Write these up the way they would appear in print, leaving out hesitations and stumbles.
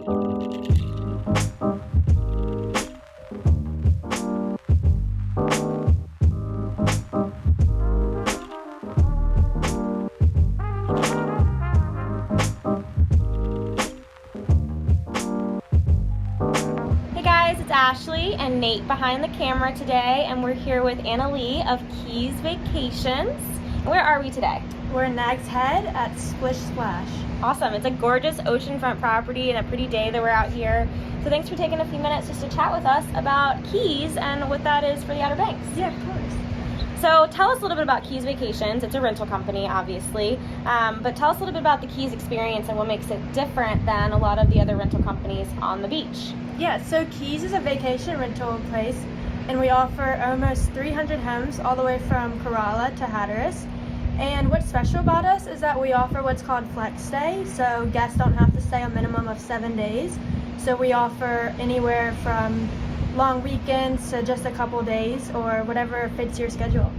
It's Ashley and Nate behind the camera today, and we're here with Anna Leigh of KEES Vacations. Where are we today? We're in Nags Head at Splish Splash. Awesome. It's a gorgeous oceanfront property and a pretty day that we're out here. So thanks for taking a few minutes just to chat with us about KEES and what that is for the Outer Banks. Yeah, of course. So tell us a little bit about KEES Vacations. It's a rental company, obviously, but tell us a little bit about the KEES experience and what makes it different than a lot of the other rental companies on the beach. Yeah, so KEES is a vacation rental place, and we offer almost 300 homes all the way from Kerala to Hatteras. And what's special about us is that we offer what's called flex stay, so guests don't have to stay a minimum of 7 days. So we offer anywhere from long weekends to just a couple days or whatever fits your schedule.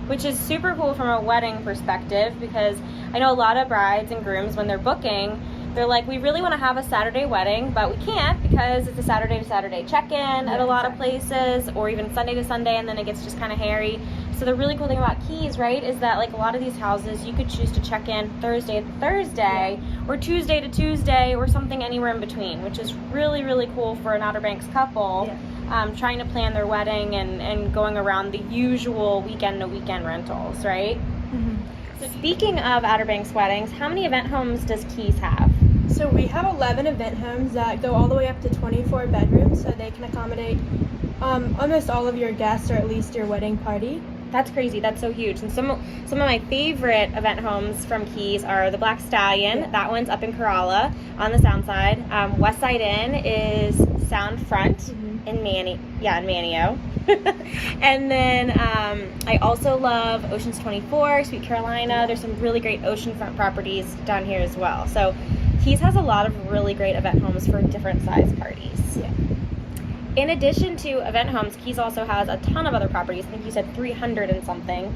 Which is super cool from a wedding perspective, because I know a lot of brides and grooms, when they're booking, they're like, we really want to have a Saturday wedding, but we can't because it's a Saturday to Saturday check-in at a lot of places, or even Sunday to Sunday, and then it gets just kind of hairy. So the really cool thing about KEES, right, is that like a lot of these houses, you could choose to check in Thursday to Thursday, or Tuesday to Tuesday, or something anywhere in between, which is really, really cool for an Outer Banks couple trying to plan their wedding and going around the usual weekend-to-weekend rentals, right? Mm-hmm. So speaking of Outer Banks weddings, how many event homes does KEES have? So we have 11 event homes that go all the way up to 24 bedrooms, so they can accommodate almost all of your guests, or at least your wedding party. That's crazy. That's so huge. And some of my favorite event homes from KEES are the Black Stallion. Yeah. That one's up in Kerala on the Sound side. West Side Inn is Sound Front in Manio. And then I also love Oceans 24, Sweet Carolina. There's some really great oceanfront properties down here as well. So KEES has a lot of really great event homes for different size parties. Yeah. In addition to event homes, KEES also has a ton of other properties. I think you said 300 and something.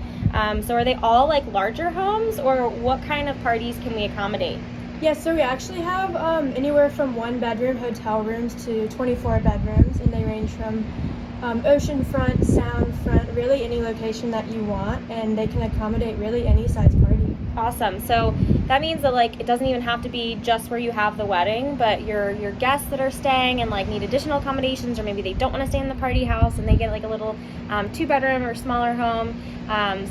So are they all like larger homes, or what kind of parties can we accommodate? Yeah, so we actually have anywhere from 1-bedroom hotel rooms to 24 bedrooms, and they range from oceanfront, sound front, really any location that you want, and they can accommodate really any size party. Awesome. So that means that like it doesn't even have to be just where you have the wedding, but your guests that are staying and like need additional accommodations, or maybe they don't want to stay in the party house and they get like a little 2-bedroom or smaller home.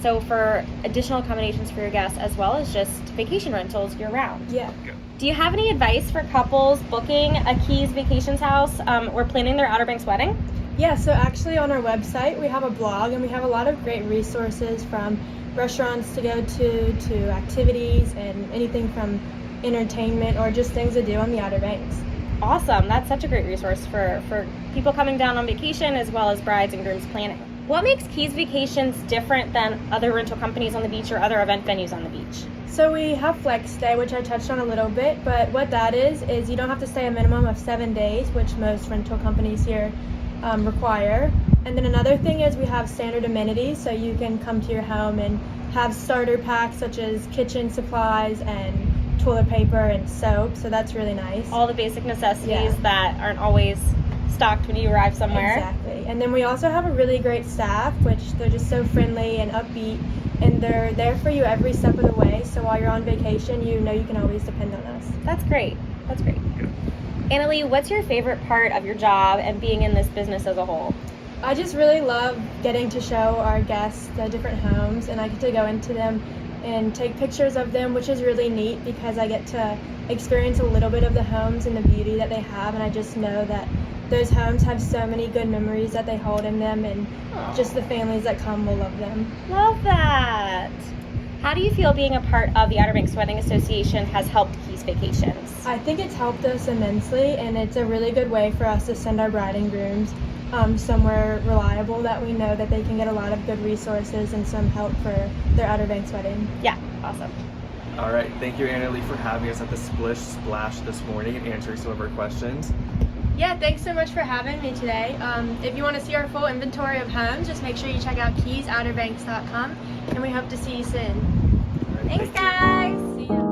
So for additional accommodations for your guests, as well as just vacation rentals year round. Yeah. Do you have any advice for couples booking a KEES Vacations house or planning their Outer Banks wedding? Yeah, so actually on our website we have a blog, and we have a lot of great resources, from restaurants to go to activities, and anything from entertainment or just things to do on the Outer Banks. Awesome. That's such a great resource for people coming down on vacation, as well as brides and grooms planning. What makes KEES Vacations different than other rental companies on the beach or other event venues on the beach? So we have flex stay, which I touched on a little bit, but what that is you don't have to stay a minimum of 7 days, which most rental companies here require. And then another thing is we have standard amenities, so you can come to your home and have starter packs such as kitchen supplies and toilet paper and soap, so that's really nice. All the basic necessities that aren't always stocked when you arrive somewhere. Exactly. And then we also have a really great staff, which they're just so friendly and upbeat, and they're there for you every step of the way, so while you're on vacation, you know you can always depend on us. That's great. That's great. Anna Leigh, what's your favorite part of your job and being in this business as a whole? I just really love getting to show our guests the different homes, and I get to go into them and take pictures of them, which is really neat because I get to experience a little bit of the homes and the beauty that they have, and I just know that those homes have so many good memories that they hold in them, and just the families that come will love them. Love that. How do you feel being a part of the Outer Banks Wedding Association has helped KEES Vacations? I think it's helped us immensely, and it's a really good way for us to send our bride and grooms somewhere reliable that we know that they can get a lot of good resources and some help for their Outer Banks wedding. Yeah, awesome. All right, thank you, Anna Leigh, for having us at the Splish Splash this morning and answering some of our questions. Yeah, thanks so much for having me today. If you want to see our full inventory of homes, just make sure you check out KeesOuterBanks.com, and we hope to see you soon. All right, Thanks, guys. See ya.